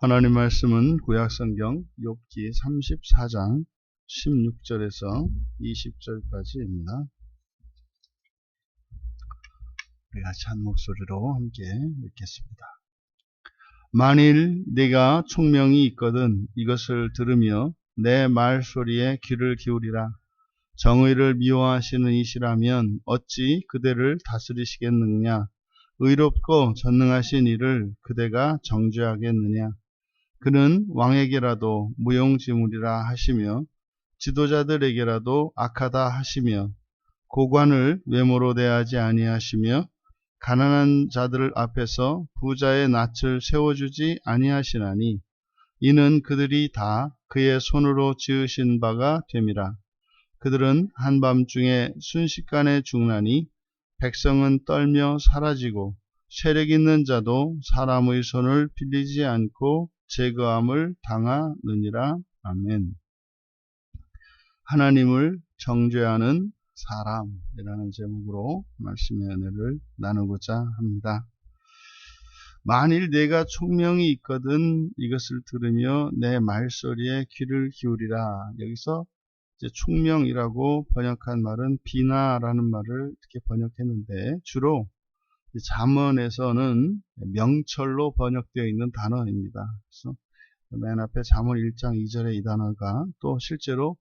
하나님 말씀은 구약성경 욥기 34장 16절에서 20절까지입니다. 우리 같이 한 목소리로 함께 읽겠습니다. 만일 네가 총명이 있거든 이것을 들으며 내 말소리에 귀를 기울이라. 정의를 미워하시는 이시라면 어찌 그대를 다스리시겠느냐. 의롭고 전능하신 이를 그대가 정죄하겠느냐. 그는 왕에게라도 무용지물이라 하시며 지도자들에게라도 악하다 하시며 고관을 외모로 대하지 아니하시며 가난한 자들 앞에서 부자의 낯을 세워주지 아니하시나니 이는 그들이 다 그의 손으로 지으신 바가 됨이라. 그들은 한밤중에 순식간에 죽나니 백성은 떨며 사라지고 세력 있는 자도 사람의 손을 빌리지 않고 제거함을 당하느니라. 아멘. 하나님을 정죄하는 사람이라는 제목으로 말씀의 은혜를 나누고자 합니다. 만일 내가 총명이 있거든 이것을 들으며 내 말소리에 귀를 기울이라. 여기서 이제 총명이라고 번역한 말은 비나라는 말을 이렇게 번역했는데 주로 잠언에서는 명철로 번역되어 있는 단어입니다. 그래서 맨 앞에 잠언 1장 2절의 이 단어가 또 실제로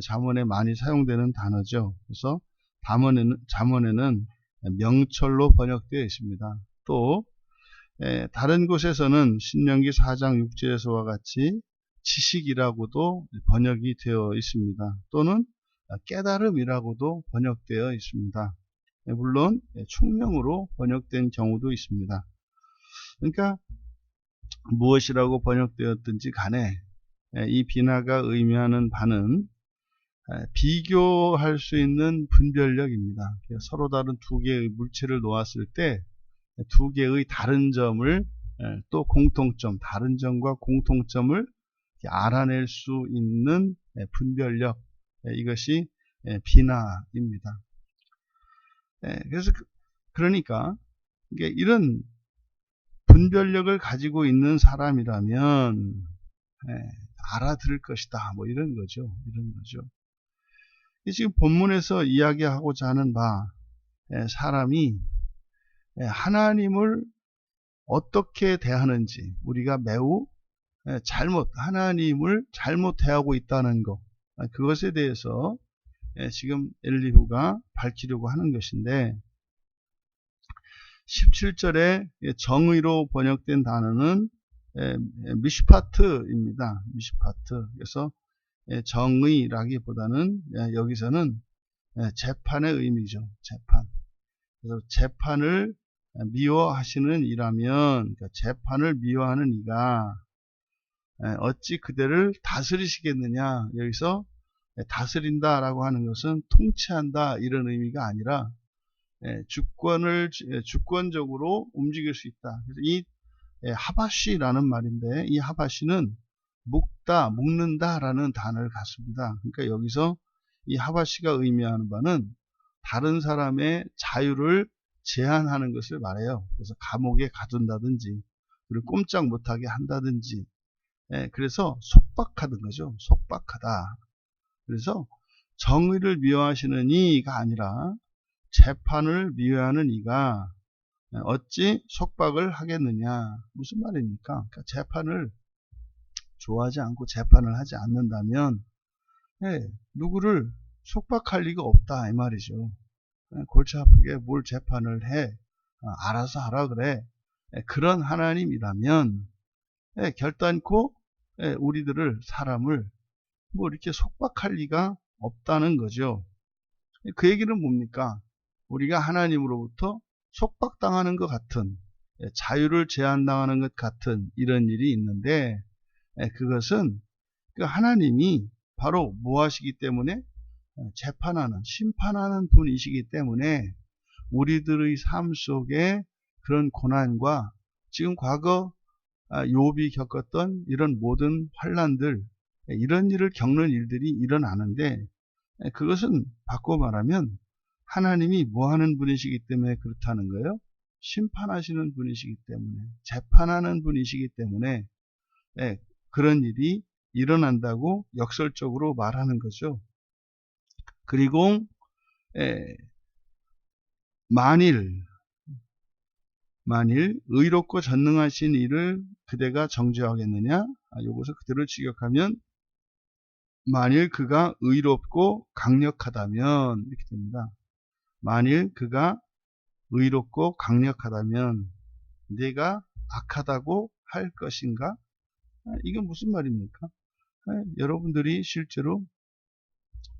잠언에 많이 사용되는 단어죠. 그래서 잠언에는 명철로 번역되어 있습니다. 또 다른 곳에서는 신명기 4장 6절에서와 같이 지식이라고도 번역이 되어 있습니다. 또는 깨달음이라고도 번역되어 있습니다. 물론 총명으로 번역된 경우도 있습니다. 그러니까 무엇이라고 번역되었든지 간에 이 비나가 의미하는 바는 비교할 수 있는 분별력입니다. 서로 다른 두 개의 물체를 놓았을 때 두 개의 다른 점을 또 공통점, 다른 점과 공통점을 알아낼 수 있는 분별력, 이것이 비나입니다. 그래서 그러니까 이런 분별력을 가지고 있는 사람이라면 알아들을 것이다. 뭐 이런 거죠. 지금 본문에서 이야기하고자 하는 바 사람이 하나님을 어떻게 대하는지 우리가 매우 하나님을 잘못 대하고 있다는 것, 그것에 대해서 지금 엘리후가 밝히려고 하는 것인데 17절에 정의로 번역된 단어는 미슈파트입니다. 미슈파트. 그래서 정의라기보다는 여기서는 재판의 의미죠. 재판. 그래서 재판을 미워하시는 이라면, 그러니까 재판을 미워하는 이가 어찌 그대를 다스리시겠느냐. 여기서 다스린다라고 하는 것은 통치한다 이런 의미가 아니라 주권적으로 움직일 수 있다. 그래서 이 하바시라는 말인데 이 하바시는 묶는다라는 단어를 갖습니다. 그러니까 여기서 이 하바시가 의미하는 바는 다른 사람의 자유를 제한하는 것을 말해요. 그래서 감옥에 가둔다든지 그리고 꼼짝 못하게 한다든지 그래서 속박하는 거죠. 속박하다. 그래서 정의를 미워하시는 이가 아니라 재판을 미워하는 이가 어찌 속박을 하겠느냐. 무슨 말입니까? 그러니까 재판을 좋아하지 않고 재판을 하지 않는다면 누구를 속박할 리가 없다 이 말이죠. 골치 아프게 뭘 재판을 해. 알아서 하라 그래. 그런 하나님이라면 결단코 우리들을 사람을 뭐 이렇게 속박할 리가 없다는 거죠. 그 얘기는 뭡니까? 우리가 하나님으로부터 속박당하는 것 같은 자유를 제한당하는 것 같은 이런 일이 있는데 그것은 그 하나님이 바로 무엇이기 때문에 재판하는 심판하는 분이시기 때문에 우리들의 삶 속에 그런 고난과 지금 과거 욥이 겪었던 이런 모든 환난들 이런 일을 겪는 일들이 일어나는데 그것은 바꿔 말하면 하나님이 뭐 하는 분이시기 때문에 그렇다는 거예요. 심판하시는 분이시기 때문에 재판하는 분이시기 때문에 예, 그런 일이 일어난다고 역설적으로 말하는 거죠. 그리고 예, 만일 의롭고 전능하신 이를 그대가 정죄하겠느냐? 요것을 그대로 직역하면 만일 그가 의롭고 강력하다면 이렇게 됩니다. 만일 그가 의롭고 강력하다면 내가 악하다고 할 것인가? 이건 무슨 말입니까? 여러분들이 실제로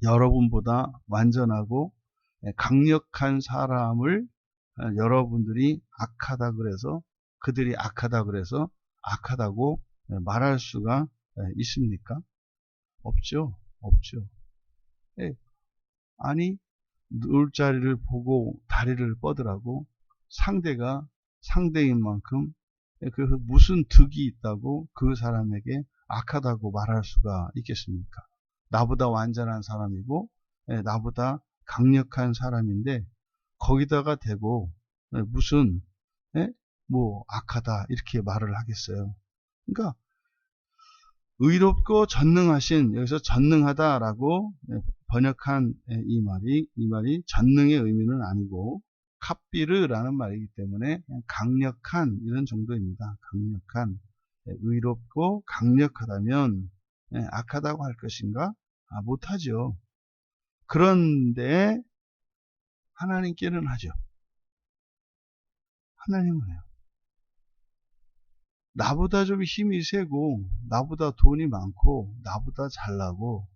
여러분보다 완전하고 강력한 사람을 여러분들이 악하다 그래서 그들이 악하다 그래서 악하다고 말할 수가 있습니까? 없죠. 없죠. 예, 아니 누울 자리를 보고 다리를 뻗으라고 상대가 상대인 만큼 그 무슨 득이 있다고 그 사람에게 악하다고 말할 수가 있겠습니까? 나보다 완전한 사람이고 나보다 강력한 사람인데 거기다가 대고 무슨 뭐 악하다 이렇게 말을 하겠어요. 그러니까 의롭고 전능하신, 여기서 전능하다라고 번역한 이 말이 전능의 의미는 아니고 캅비르라는 말이기 때문에 그냥 강력한 이런 정도입니다. 강력한, 의롭고 강력하다면 악하다고 할 것인가? 못하죠. 그런데 하나님께는 하죠. 하나님은 해요. 나보다 좀 힘이 세고 나보다 돈이 많고 나보다 잘나고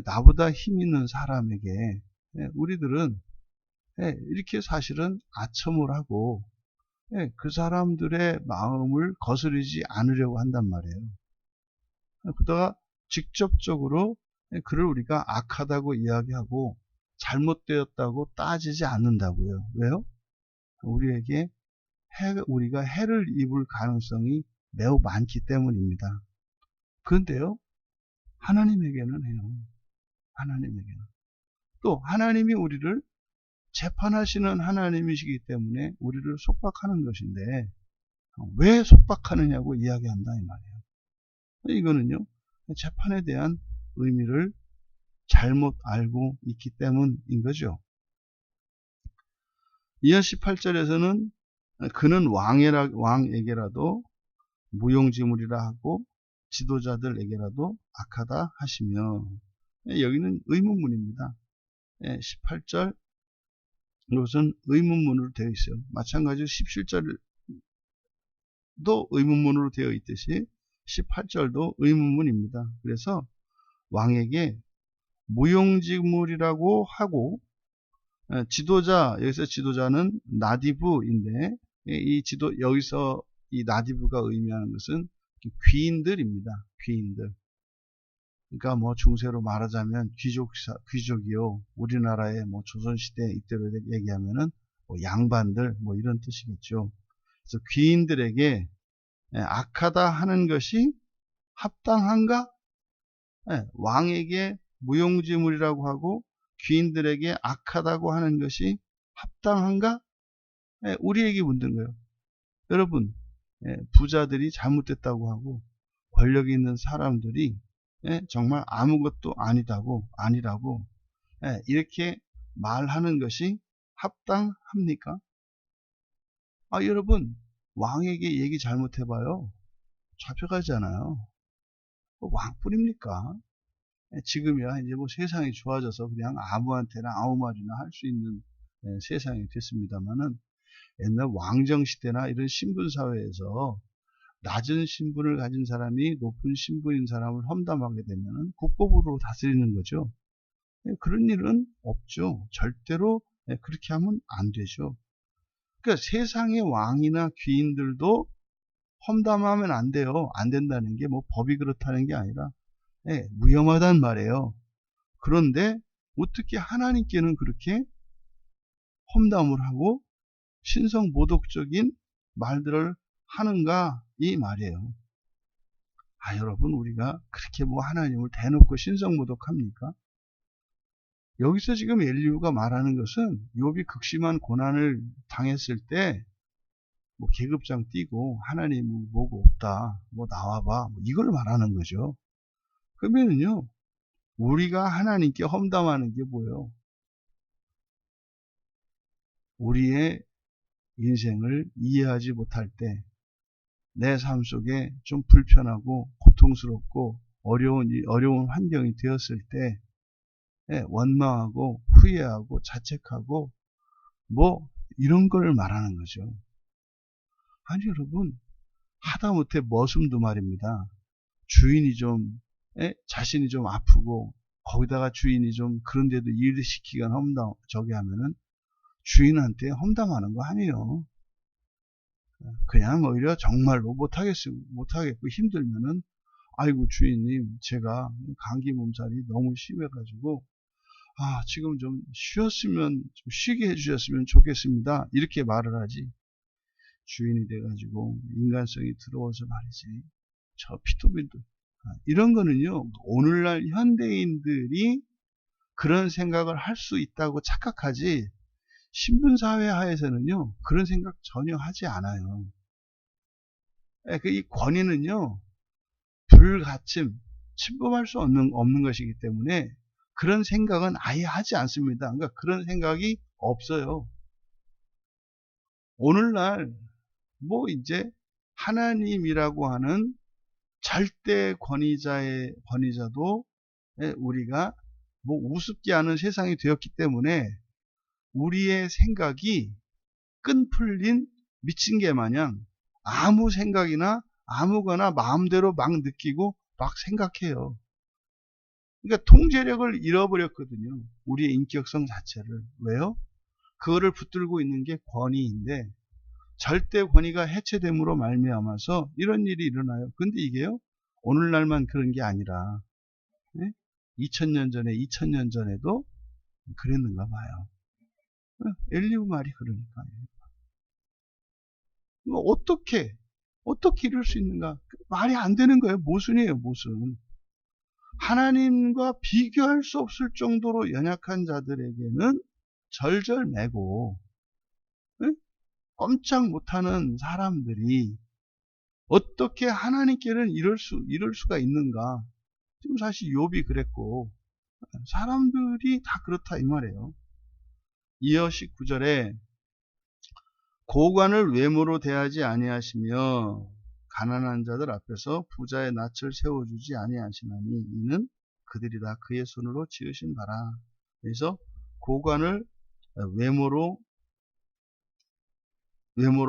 나보다 힘 있는 사람에게 우리들은 이렇게 사실은 아첨을 하고 그 사람들의 마음을 거스르지 않으려고 한단 말이에요. 그러다가 직접적으로 그를 우리가 악하다고 이야기하고 잘못되었다고 따지지 않는다고요. 왜요? 우리가 해를 입을 가능성이 매우 많기 때문입니다. 그런데요, 하나님에게는 해요. 하나님에게는. 또 하나님이 우리를 재판하시는 하나님이시기 때문에 우리를 속박하는 것인데 왜 속박하느냐고 이야기한다 이 말이에요. 이거는요, 재판에 대한 의미를 잘못 알고 있기 때문인 거죠. 이하 18절에서는 그는 왕에게라도 무용지물이라 하고 지도자들에게라도 악하다 하시며, 여기는 의문문입니다. 18절 이것은 의문문으로 되어 있어요. 마찬가지로 17절도 의문문으로 되어 있듯이 18절도 의문문입니다. 그래서 왕에게 무용지물이라고 하고 지도자, 여기서 지도자는 나디브인데 여기서 이 나디브가 의미하는 것은 귀인들입니다. 귀인들. 그러니까 뭐 중세로 말하자면 귀족이요. 우리나라의 뭐 조선시대 이때로 얘기하면은 뭐 양반들 뭐 이런 뜻이겠죠. 그래서 귀인들에게 악하다 하는 것이 합당한가? 왕에게 무용지물이라고 하고 귀인들에게 악하다고 하는 것이 합당한가? 우리에게 묻는 거예요. 여러분, 부자들이 잘못됐다고 하고 권력 있는 사람들이 정말 아무것도 아니라고 이렇게 말하는 것이 합당합니까? 여러분, 왕에게 얘기 잘못해봐요. 잡혀가잖아요. 왕뿐입니까? 지금이야 이제 뭐 세상이 좋아져서 그냥 아무한테나 아무 말이나 할 수 있는 세상이 됐습니다만은 옛날 왕정시대나 이런 신분사회에서 낮은 신분을 가진 사람이 높은 신분인 사람을 험담하게 되면 국법으로 다스리는 거죠. 그런 일은 없죠. 절대로 그렇게 하면 안 되죠. 그러니까 세상의 왕이나 귀인들도 험담하면 안 돼요. 안 된다는 게 뭐 법이 그렇다는 게 아니라 위험하단 말이에요. 그런데 어떻게 하나님께는 그렇게 험담을 하고 신성모독적인 말들을 하는가 이 말이에요. 여러분, 우리가 그렇게 뭐 하나님을 대놓고 신성모독합니까? 여기서 지금 엘리후가 말하는 것은 욥이 극심한 고난을 당했을 때 뭐 계급장 띄고 하나님은 뭐고 없다. 뭐 나와봐. 뭐 이걸 말하는 거죠. 그러면은요, 우리가 하나님께 험담하는 게 뭐예요? 우리의 인생을 이해하지 못할 때, 내 삶 속에 좀 불편하고 고통스럽고 어려운 환경이 되었을 때, 원망하고 후회하고 자책하고 뭐 이런 걸 말하는 거죠. 아니 여러분, 하다못해 머슴도 말입니다. 주인이 좀 자신이 좀 아프고 거기다가 주인이 좀 그런데도 일을 시키거나 저기 하면은 주인한테 험담하는 거 아니에요. 그냥 오히려 정말로 못하겠고 힘들면은 아이고 주인님, 제가 감기 몸살이 너무 심해가지고 지금 좀 좀 쉬게 해주셨으면 좋겠습니다. 이렇게 말을 하지. 주인이 돼가지고 인간성이 들어와서 말이지. 저 피토빈도 이런 거는요, 오늘날 현대인들이 그런 생각을 할 수 있다고 착각하지, 신분사회 하에서는요, 그런 생각 전혀 하지 않아요. 이 권위는요, 불가침, 침범할 수 없는 것이기 때문에 그런 생각은 아예 하지 않습니다. 그러니까 그런 생각이 없어요. 오늘날 뭐 이제 하나님이라고 하는 절대 권위자도 우리가 뭐 우습게 하는 세상이 되었기 때문에 우리의 생각이 끈 풀린 미친 개 마냥 아무 생각이나 아무거나 마음대로 막 느끼고 막 생각해요. 그러니까 통제력을 잃어버렸거든요. 우리의 인격성 자체를. 왜요? 그거를 붙들고 있는 게 권위인데, 절대 권위가 해체됨으로 말미암아서 이런 일이 일어나요. 근데 이게요, 오늘날만 그런 게 아니라 2000년 전에도 그랬는가 봐요. 엘리후 말이 그러니까요. 어떻게 이럴 수 있는가? 말이 안 되는 거예요. 모순이에요, 모순. 하나님과 비교할 수 없을 정도로 연약한 자들에게는 절절매고 꼼짝 못하는 사람들이 어떻게 하나님께는 이럴 수가 있는가? 지금 사실 욥이 그랬고 사람들이 다 그렇다 이 말이에요. 이어 19절에 고관을 외모로 대하지 아니하시며 가난한 자들 앞에서 부자의 낯을 세워주지 아니하시나니 이는 그들이 다 그의 손으로 지으신 바라. 그래서 고관을 외모로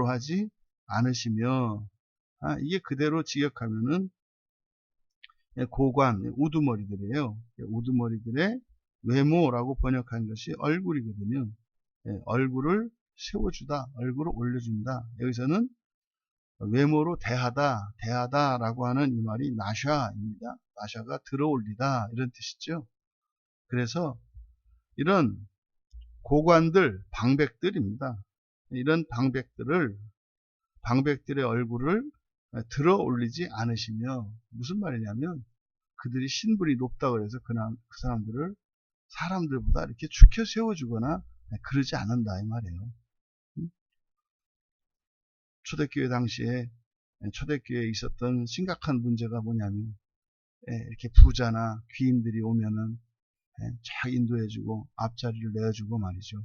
하지 않으시며, 이게 그대로 직역하면은 고관, 우두머리들이에요. 우두머리들의 외모라고 번역한 것이 얼굴이거든요. 얼굴을 세워주다, 얼굴을 올려준다. 여기서는 외모로 대하다라고 하는 이 말이 나샤입니다. 나샤가 들어올리다 이런 뜻이죠. 그래서 이런 고관들, 방백들입니다. 이런 방백들의 얼굴을 들어 올리지 않으시며, 무슨 말이냐면 그들이 신분이 높다고 해서 그 사람들을 사람들보다 이렇게 축혀 세워주거나 그러지 않는다 이 말이에요. 초대교회 당시에 초대교회에 있었던 심각한 문제가 뭐냐면 이렇게 부자나 귀인들이 오면은 쫙 인도해주고 앞자리를 내어주고 말이죠.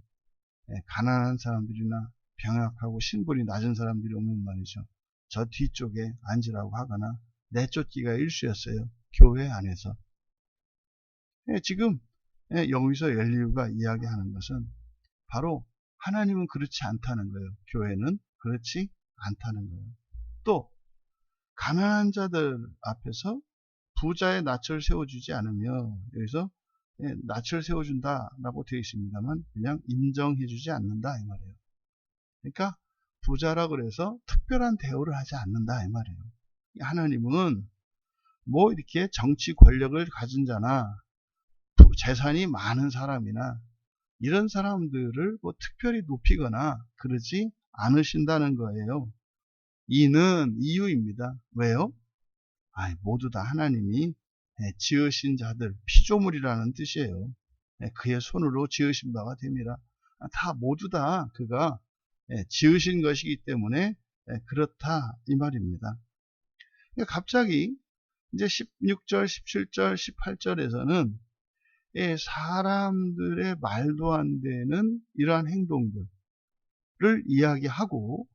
가난한 사람들이나 병약하고 신분이 낮은 사람들이 오면 말이죠. 저 뒤쪽에 앉으라고 하거나 내쫓기가 일쑤였어요. 교회 안에서. 지금 여기서 엘리후가 이야기하는 것은 바로 하나님은 그렇지 않다는 거예요. 교회는 그렇지 않다는 거예요. 또 가난한 자들 앞에서 부자의 낯을 세워주지 않으며, 여기서 낯을 세워준다라고 되어 있습니다만 그냥 인정해주지 않는다 이 말이에요. 그러니까 부자라 그래서 특별한 대우를 하지 않는다 이 말이에요. 하나님은 뭐 이렇게 정치 권력을 가진 자나 재산이 많은 사람이나 이런 사람들을 뭐 특별히 높이거나 그러지 않으신다는 거예요. 이는 이유입니다. 왜요? 모두 다 하나님이 지으신 자들, 피조물이라는 뜻이에요. 그의 손으로 지으신 바가 됩니다. 다 모두 다 그가 지으신 것이기 때문에 그렇다 이 말입니다. 그러니까 갑자기 이제 16절, 17절, 18절에서는 사람들의 말도 안 되는 이러한 행동들을 이야기하고,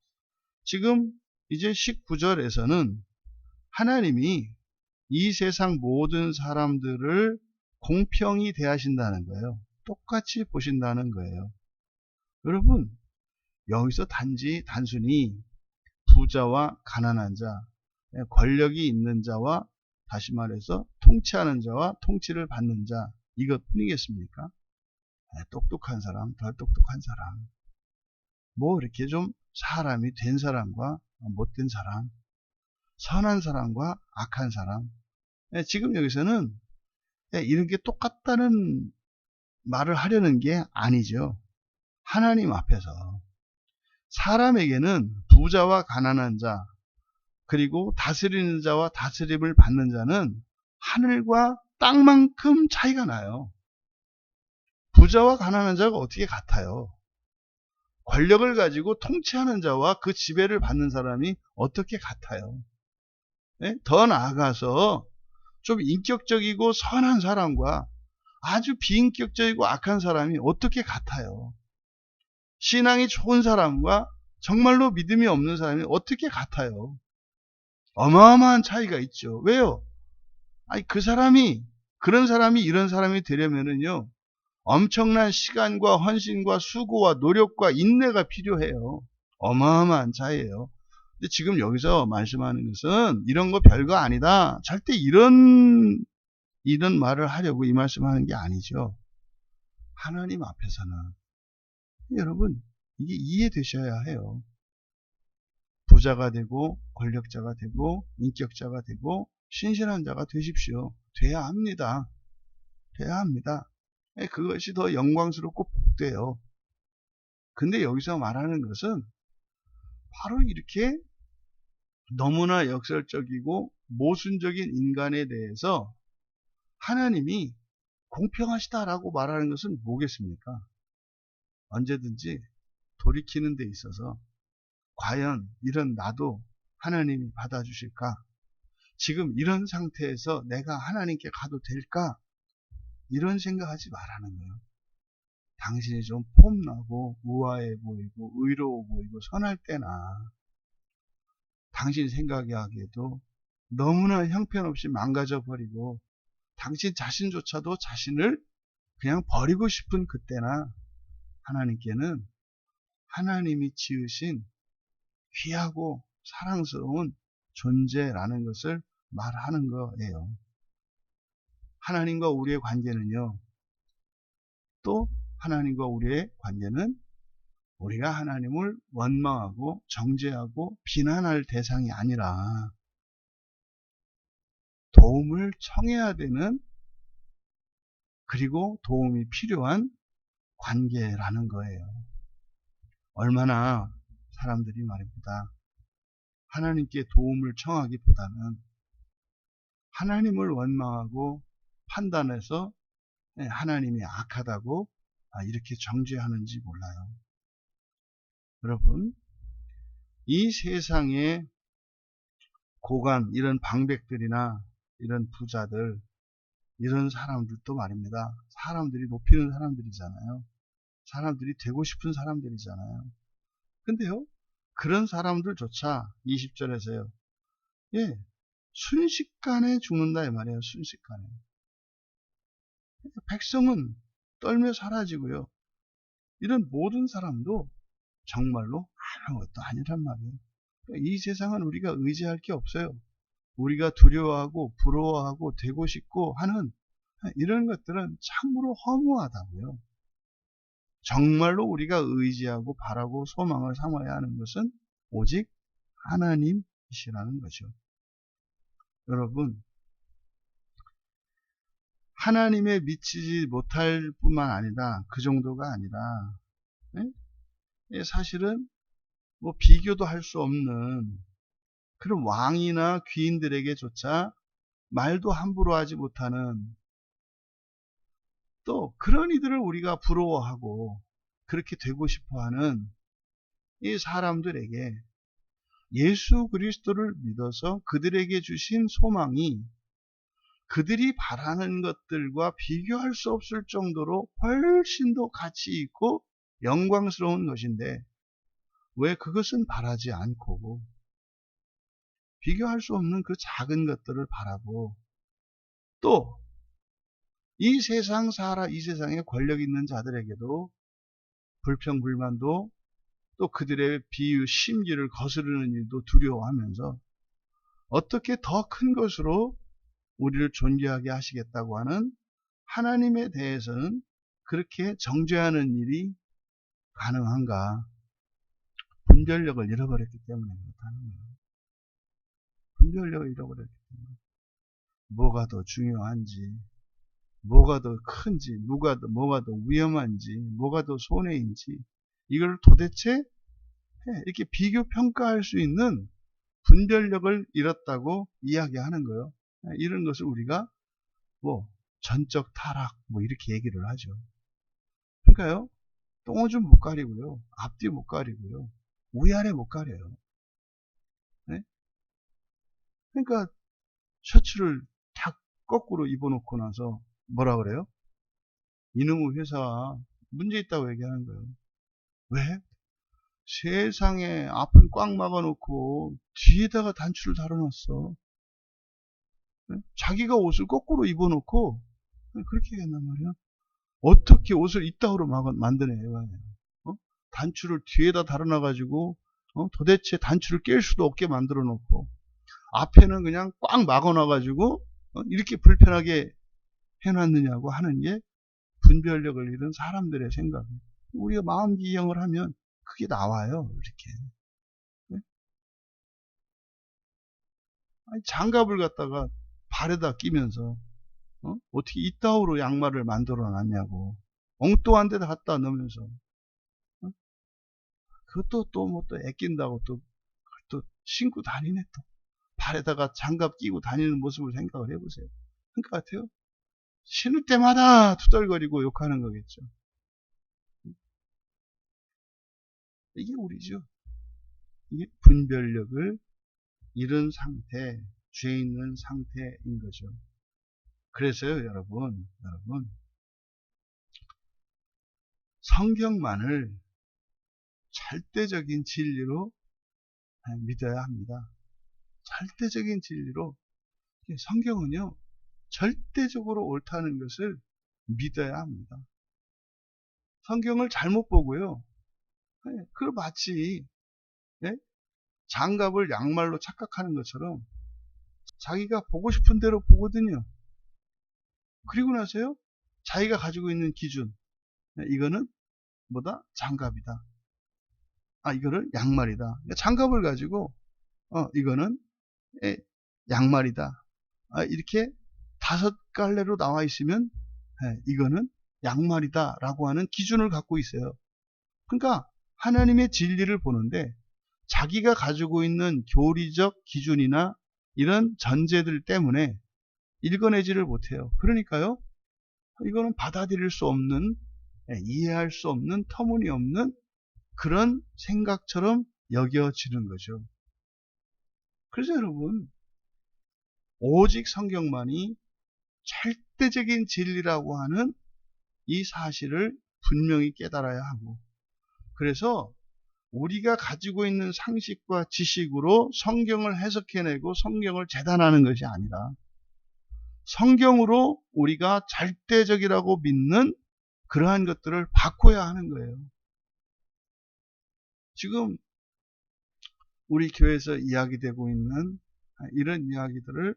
지금 이제 19절에서는 하나님이 이 세상 모든 사람들을 공평히 대하신다는 거예요. 똑같이 보신다는 거예요. 여러분, 여기서 단순히 부자와 가난한 자, 권력이 있는 자와, 다시 말해서 통치하는 자와 통치를 받는 자, 이것뿐이겠습니까? 똑똑한 사람, 덜 똑똑한 사람, 뭐 이렇게 좀 사람이 된 사람과 못된 사람, 선한 사람과 악한 사람, 지금 여기서는 이런 게 똑같다는 말을 하려는 게 아니죠. 하나님 앞에서 사람에게는 부자와 가난한 자, 그리고 다스리는 자와 다스림을 받는 자는 하늘과 땅만큼 차이가 나요. 부자와 가난한 자가 어떻게 같아요? 권력을 가지고 통치하는 자와 그 지배를 받는 사람이 어떻게 같아요? 더 나아가서 좀 인격적이고 선한 사람과 아주 비인격적이고 악한 사람이 어떻게 같아요? 신앙이 좋은 사람과 정말로 믿음이 없는 사람이 어떻게 같아요? 어마어마한 차이가 있죠. 왜요? 아니, 그런 사람이 이런 사람이 되려면은요, 엄청난 시간과 헌신과 수고와 노력과 인내가 필요해요. 어마어마한 차이예요. 근데 지금 여기서 말씀하는 것은 이런 거 별거 아니다. 절대 이런 말을 하려고 이 말씀하는 게 아니죠. 하나님 앞에서는 여러분, 이게 이해되셔야 해요. 부자가 되고 권력자가 되고 인격자가 되고 신실한 자가 되십시오. 돼야 합니다. 돼야 합니다. 그것이 더 영광스럽고 복돼요. 근데 여기서 말하는 것은 바로 이렇게 너무나 역설적이고 모순적인 인간에 대해서 하나님이 공평하시다라고 말하는 것은 뭐겠습니까? 언제든지 돌이키는 데 있어서 과연 이런 나도 하나님이 받아주실까? 지금 이런 상태에서 내가 하나님께 가도 될까? 이런 생각하지 말라는 거예요. 당신이 좀 폼나고 우아해 보이고 의로워 보이고 선할 때나, 당신 생각하기에도 너무나 형편없이 망가져버리고 당신 자신조차도 자신을 그냥 버리고 싶은 그때나 하나님께는 하나님이 지으신 귀하고 사랑스러운 존재라는 것을 말하는 거예요. 하나님과 우리의 관계는요, 또 하나님과 우리의 관계는 우리가 하나님을 원망하고 정죄하고 비난할 대상이 아니라 도움을 청해야 되는, 그리고 도움이 필요한 관계라는 거예요. 얼마나 사람들이 말입니다, 하나님께 도움을 청하기보다는 하나님을 원망하고 판단해서 하나님이 악하다고 이렇게 정죄하는지 몰라요. 여러분, 이 세상에 고관, 이런 방백들이나 이런 부자들, 이런 사람들도 말입니다, 사람들이 높이는 사람들이잖아요. 사람들이 되고 싶은 사람들이잖아요. 근데요, 그런 사람들조차 20절에서요, 순식간에 죽는다 이 말이에요. 순식간에. 백성은 떨며 사라지고요, 이런 모든 사람도 정말로 아무것도 아니란 말이에요. 이 세상은 우리가 의지할 게 없어요. 우리가 두려워하고 부러워하고 되고 싶고 하는 이런 것들은 참으로 허무하다고요. 정말로 우리가 의지하고 바라고 소망을 삼아야 하는 것은 오직 하나님이시라는 거죠. 여러분, 하나님에 미치지 못할 뿐만 아니라, 그 정도가 아니라, 사실은 뭐 비교도 할 수 없는 그런 왕이나 귀인들에게조차 말도 함부로 하지 못하는, 또 그런 이들을 우리가 부러워하고 그렇게 되고 싶어하는 이 사람들에게 예수 그리스도를 믿어서 그들에게 주신 소망이 그들이 바라는 것들과 비교할 수 없을 정도로 훨씬 더 가치 있고 영광스러운 것인데 왜 그것은 바라지 않고 비교할 수 없는 그 작은 것들을 바라고 또 이 세상 이 세상에 권력 있는 자들에게도 불평불만도 또 그들의 비유 심기를 거스르는 일도 두려워하면서 어떻게 더 큰 것으로 우리를 존귀하게 하시겠다고 하는 하나님에 대해서는 그렇게 정죄하는 일이 가능한가? 분별력을 잃어버렸기 때문에 그렇다는 거예요. 분별력을 잃어버렸기 때문에 뭐가 더 중요한지, 뭐가 더 큰지, 뭐가 더 위험한지, 뭐가 더 손해인지 이걸 도대체 이렇게 비교 평가할 수 있는 분별력을 잃었다고 이야기하는 거예요. 이런 것을 우리가 뭐 전적 타락 뭐 이렇게 얘기를 하죠. 그러니까요. 똥오줌 못 가리고요. 앞뒤 못 가리고요. 위아래 못 가려요. 네? 그러니까 셔츠를 탁 거꾸로 입어놓고 나서 뭐라 그래요? 이놈의 회사 문제 있다고 얘기하는 거예요. 왜? 세상에 앞은 꽉 막아놓고 뒤에다가 단추를 달아놨어. 네? 자기가 옷을 거꾸로 입어놓고 그렇게 얘기한단 말이야. 어떻게 옷을 이따구로 만드네요. 단추를 뒤에다 달아놔가지고 도대체 단추를 깰 수도 없게 만들어 놓고 앞에는 그냥 꽉 막아놔가지고 이렇게 불편하게 해놨느냐고 하는 게 분별력을 잃은 사람들의 생각이에요. 우리가 마음 기형을 하면 그게 나와요. 이렇게. 네? 아니, 장갑을 갖다가 발에다 끼면서 어떻게 이따구로 양말을 만들어 놨냐고 엉뚱한 데다 갖다 넣으면서 그것도 또 뭐 또 애낀다고 또 신고 다니네 또. 발에다가 장갑 끼고 다니는 모습을 생각을 해보세요. 그러니까 같아요. 신을 때마다 투덜거리고 욕하는 거겠죠. 이게 우리죠. 이게 분별력을 잃은 상태, 죄 있는 상태인 거죠. 그래서요, 여러분, 성경만을 절대적인 진리로 믿어야 합니다. 절대적인 진리로. 성경은요, 절대적으로 옳다는 것을 믿어야 합니다. 성경을 잘못 보고요, 그걸 마치 장갑을 양말로 착각하는 것처럼 자기가 보고 싶은 대로 보거든요. 그리고 나서요, 자기가 가지고 있는 기준, 이거는 뭐다? 장갑이다. 이거를 양말이다. 장갑을 가지고 이거는 양말이다. 이렇게 5갈래로 나와 있으면 이거는 양말이다 라고 하는 기준을 갖고 있어요. 그러니까 하나님의 진리를 보는데 자기가 가지고 있는 교리적 기준이나 이런 전제들 때문에 읽어내지를 못해요. 그러니까요, 이거는 받아들일 수 없는, 이해할 수 없는, 터무니없는 그런 생각처럼 여겨지는 거죠. 그래서 여러분, 오직 성경만이 절대적인 진리라고 하는 이 사실을 분명히 깨달아야 하고, 그래서 우리가 가지고 있는 상식과 지식으로 성경을 해석해내고 성경을 재단하는 것이 아니라 성경으로 우리가 절대적이라고 믿는 그러한 것들을 바꿔야 하는 거예요. 지금 우리 교회에서 이야기되고 있는 이런 이야기들을,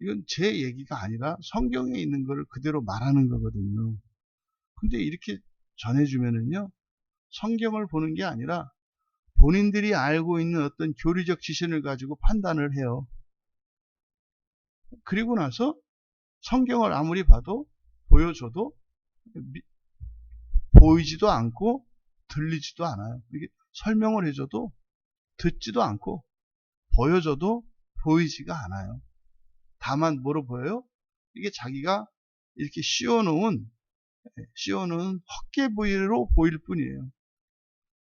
이건 제 얘기가 아니라 성경에 있는 것을 그대로 말하는 거거든요. 근데 이렇게 전해주면은요, 성경을 보는 게 아니라 본인들이 알고 있는 어떤 교리적 지신을 가지고 판단을 해요. 그리고 나서 성경을 아무리 봐도 보여줘도 보이지도 않고 들리지도 않아요. 이게 설명을 해줘도 듣지도 않고 보여줘도 보이지가 않아요. 다만 뭐로 보여요? 이게 자기가 이렇게 씌워놓은 헛개 부위로 보일 뿐이에요.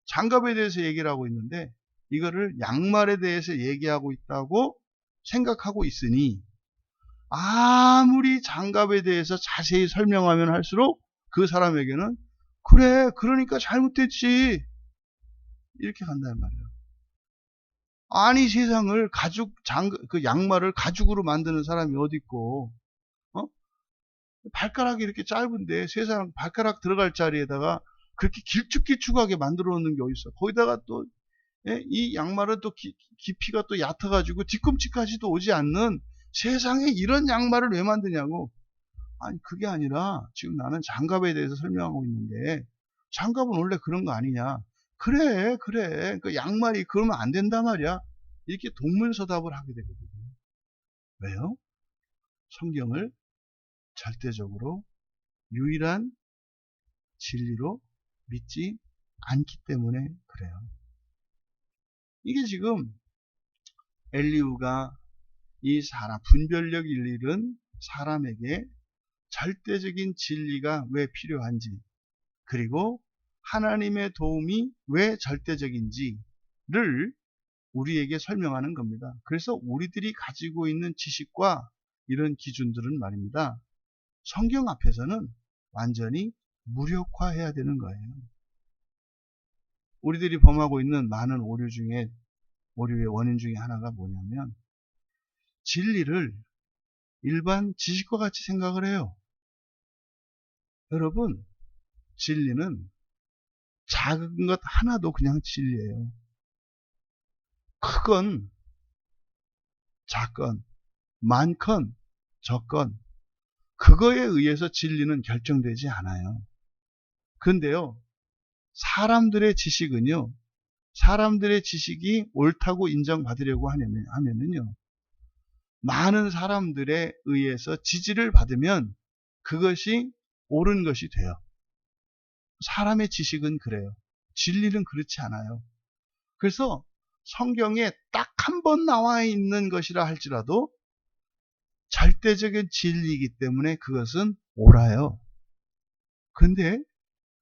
장갑에 대해서 얘기를 하고 있는데 이거를 양말에 대해서 얘기하고 있다고 생각하고 있으니 아무리 장갑에 대해서 자세히 설명하면 할수록 그 사람에게는 그래 그러니까 잘못됐지 이렇게 간단 말이에요. 아니 세상을 그 양말을 가죽으로 만드는 사람이 어디 있고 발가락이 이렇게 짧은데 세상 발가락 들어갈 자리에다가 그렇게 길쭉길쭉하게 만들어 놓는 게 어딨어. 거기다가 또 이 양말은 또 깊이가 또 얕아가지고 뒤꿈치까지도 오지 않는 세상에 이런 양말을 왜 만드냐고. 아니 그게 아니라 지금 나는 장갑에 대해서 설명하고 있는데 장갑은 원래 그런 거 아니냐. 그래 그 양말이 그러면 안 된단 말이야. 이렇게 동문서답을 하게 되거든요. 왜요? 성경을 절대적으로 유일한 진리로 믿지 않기 때문에 그래요. 이게 지금 엘리후가 이 분별력 잃은 사람에게 절대적인 진리가 왜 필요한지, 그리고 하나님의 도움이 왜 절대적인지를 우리에게 설명하는 겁니다. 그래서 우리들이 가지고 있는 지식과 이런 기준들은 말입니다. 성경 앞에서는 완전히 무력화해야 되는 거예요. 우리들이 범하고 있는 많은 오류의 원인 중에 하나가 뭐냐면 진리를 일반 지식과 같이 생각을 해요. 여러분, 진리는 작은 것 하나도 그냥 진리예요. 크건 작건 많건 적건 그거에 의해서 진리는 결정되지 않아요. 근데요, 사람들의 지식은요, 사람들의 지식이 옳다고 인정받으려고 하면은요, 많은 사람들에 의해서 지지를 받으면 그것이 옳은 것이 돼요. 사람의 지식은 그래요. 진리는 그렇지 않아요. 그래서 성경에 딱 한 번 나와 있는 것이라 할지라도 절대적인 진리이기 때문에 그것은 옳아요. 근데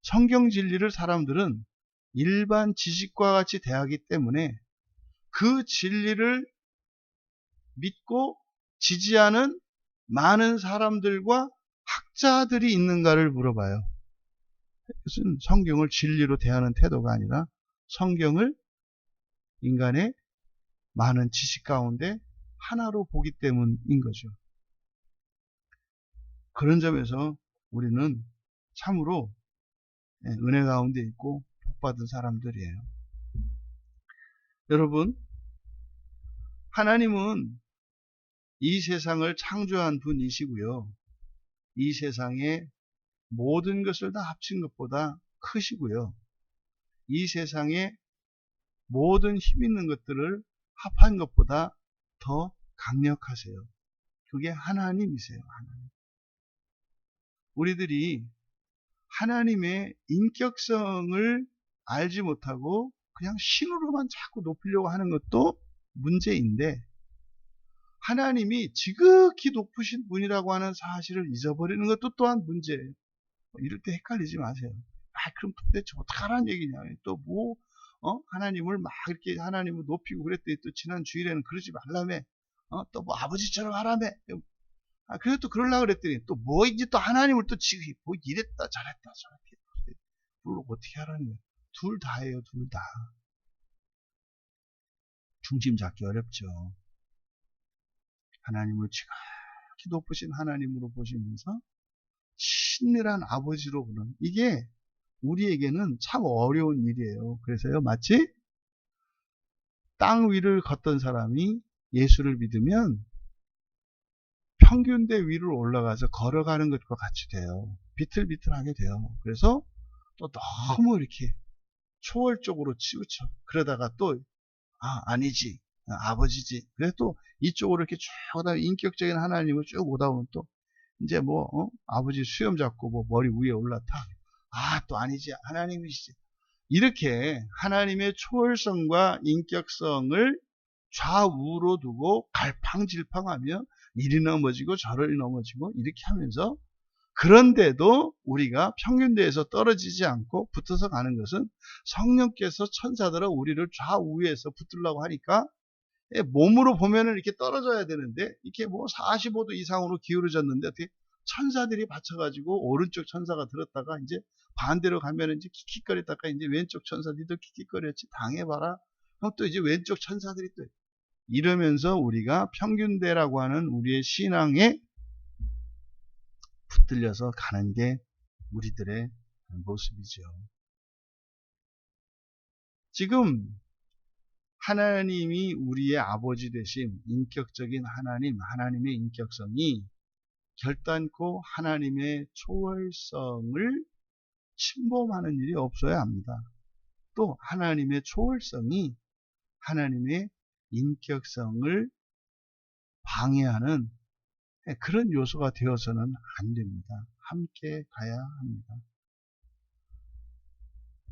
성경 진리를 사람들은 일반 지식과 같이 대하기 때문에 그 진리를 믿고 지지하는 많은 사람들과 학자들이 있는가를 물어봐요. 그것은 성경을 진리로 대하는 태도가 아니라 성경을 인간의 많은 지식 가운데 하나로 보기 때문인 거죠. 그런 점에서 우리는 참으로 은혜 가운데 있고 복받은 사람들이에요. 여러분, 하나님은 이 세상을 창조한 분이시고요. 이 세상에 모든 것을 다 합친 것보다 크시고요. 이 세상에 모든 힘 있는 것들을 합한 것보다 더 강력하세요. 그게 하나님이세요. 하나님. 우리들이 하나님의 인격성을 알지 못하고 그냥 신으로만 자꾸 높이려고 하는 것도 문제인데, 하나님이 지극히 높으신 분이라고 하는 사실을 잊어버리는 것도 또한 문제예요. 이럴 때 헷갈리지 마세요. 그럼 도대체 어떡하라는 얘기냐. 또 하나님을 막 이렇게 하나님을 높이고 그랬더니 또 지난 주일에는 그러지 말라며. 또 뭐 아버지처럼 하라며. 그래도 또 그러려고 그랬더니 또 뭐인지 또 하나님을 또 지금 뭐 이랬다 저랬다 저렇게. 그걸 어떻게 하라는 거야. 둘 다예요, 둘 다. 중심 잡기 어렵죠. 하나님을 지극히 높으신 하나님으로 보시면서 친밀한 아버지로 보는, 이게 우리에게는 참 어려운 일이에요. 그래서요, 마치 땅 위를 걷던 사람이 예수를 믿으면 평균대 위로 올라가서 걸어가는 것과 같이 돼요. 비틀비틀하게 돼요. 그래서 또 너무 이렇게 초월적으로 치우쳐. 그러다가 또 아니지, 아버지지. 그래서 또 이쪽으로 이렇게 쭉 오다 인격적인 하나님을 쭉 오다 보면 또 이제 아버지 수염 잡고 머리 위에 올라타. 또 아니지, 하나님이시지. 이렇게 하나님의 초월성과 인격성을 좌우로 두고 갈팡질팡하며 이리 넘어지고 저리 넘어지고 이렇게 하면서 그런데도 우리가 평균대에서 떨어지지 않고 붙어서 가는 것은 성령께서 천사들은 우리를 좌우에서 붙들려고 하니까 몸으로 보면은 이렇게 떨어져야 되는데 이렇게 뭐 45도 이상으로 기울어졌는데 어떻게 천사들이 받쳐가지고 오른쪽 천사가 들었다가 이제 반대로 가면은 이제 킥킥거렸다가 이제 왼쪽 천사들도 킥킥거렸지 당해봐라. 그럼 또 이제 왼쪽 천사들이 또 이러면서 우리가 평균대라고 하는 우리의 신앙에 붙들려서 가는 게 우리들의 모습이죠. 지금 하나님이 우리의 아버지 되심, 인격적인 하나님의 인격성이 결단코 하나님의 초월성을 침범하는 일이 없어야 합니다. 또 하나님의 초월성이 하나님의 인격성을 방해하는 그런 요소가 되어서는 안 됩니다. 함께 가야 합니다.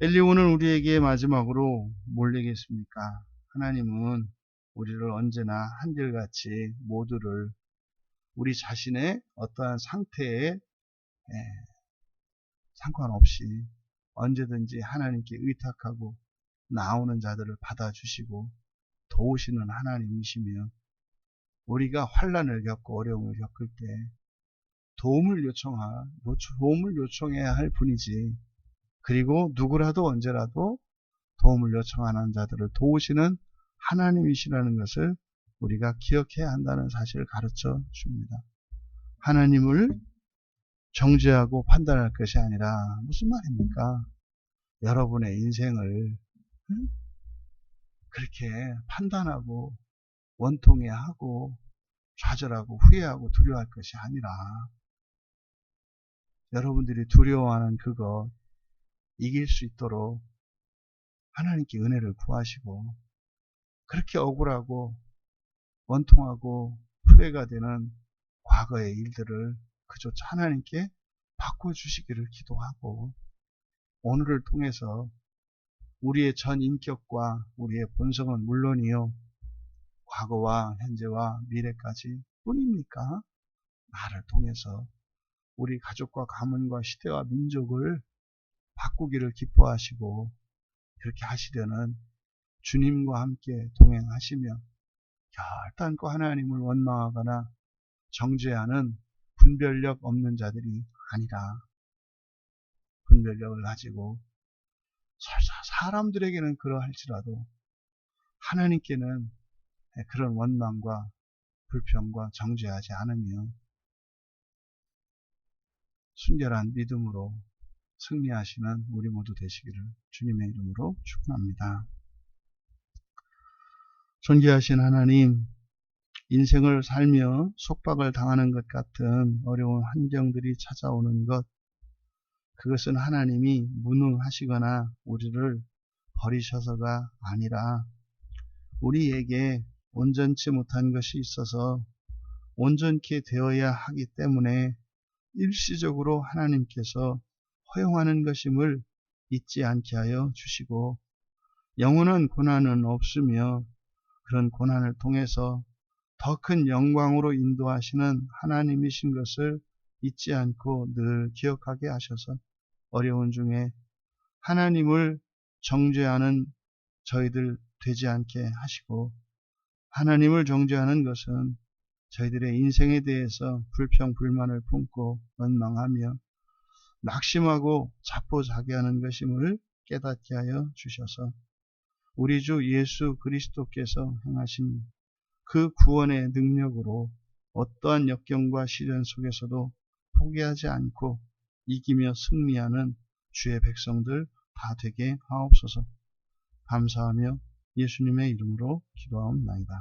엘리후는 우리에게 마지막으로 뭘 얘기했습니까? 하나님은 우리를 언제나 한결같이 모두를 우리 자신의 어떠한 상태에 상관없이 언제든지 하나님께 의탁하고 나오는 자들을 받아주시고 도우시는 하나님이시며 우리가 환난을 겪고 어려움을 겪을 때 도움을 요청해야 할 분이지. 그리고 누구라도 언제라도 도움을 요청하는 자들을 도우시는 하나님이시라는 것을 우리가 기억해야 한다는 사실을 가르쳐 줍니다. 하나님을 정죄하고 판단할 것이 아니라 무슨 말입니까? 여러분의 인생을 그렇게 판단하고 원통해하고 좌절하고 후회하고 두려워할 것이 아니라 여러분들이 두려워하는 그것 이길 수 있도록 하나님께 은혜를 구하시고 그렇게 억울하고 원통하고 후회가 되는 과거의 일들을 그조차 하나님께 바꿔주시기를 기도하고 오늘을 통해서 우리의 전 인격과 우리의 본성은 물론이요 과거와 현재와 미래까지 뿐입니까? 나를 통해서 우리 가족과 가문과 시대와 민족을 바꾸기를 기뻐하시고 그렇게 하시려는 주님과 함께 동행하시며 결단코 하나님을 원망하거나 정죄하는 분별력 없는 자들이 아니라 분별력을 가지고 설사 사람들에게는 그러할지라도 하나님께는 그런 원망과 불평과 정죄하지 않으며 순결한 믿음으로 승리하시는 우리 모두 되시기를 주님의 이름으로 축원합니다. 존귀하신 하나님, 인생을 살며 속박을 당하는 것 같은 어려운 환경들이 찾아오는 것, 그것은 하나님이 무능하시거나 우리를 버리셔서가 아니라 우리에게 온전치 못한 것이 있어서 온전케 되어야 하기 때문에 일시적으로 하나님께서 허용하는 것임을 잊지 않게 하여 주시고 영원한 고난은 없으며 그런 고난을 통해서 더 큰 영광으로 인도하시는 하나님이신 것을 잊지 않고 늘 기억하게 하셔서 어려운 중에 하나님을 정죄하는 저희들 되지 않게 하시고 하나님을 정죄하는 것은 저희들의 인생에 대해서 불평, 불만을 품고 원망하며 낙심하고 자포자기하는 것임을 깨닫게 하여 주셔서 우리 주 예수 그리스도께서 행하신 그 구원의 능력으로 어떠한 역경과 시련 속에서도 포기하지 않고 이기며 승리하는 주의 백성들 다 되게 하옵소서. 감사하며 예수님의 이름으로 기도하옵나이다.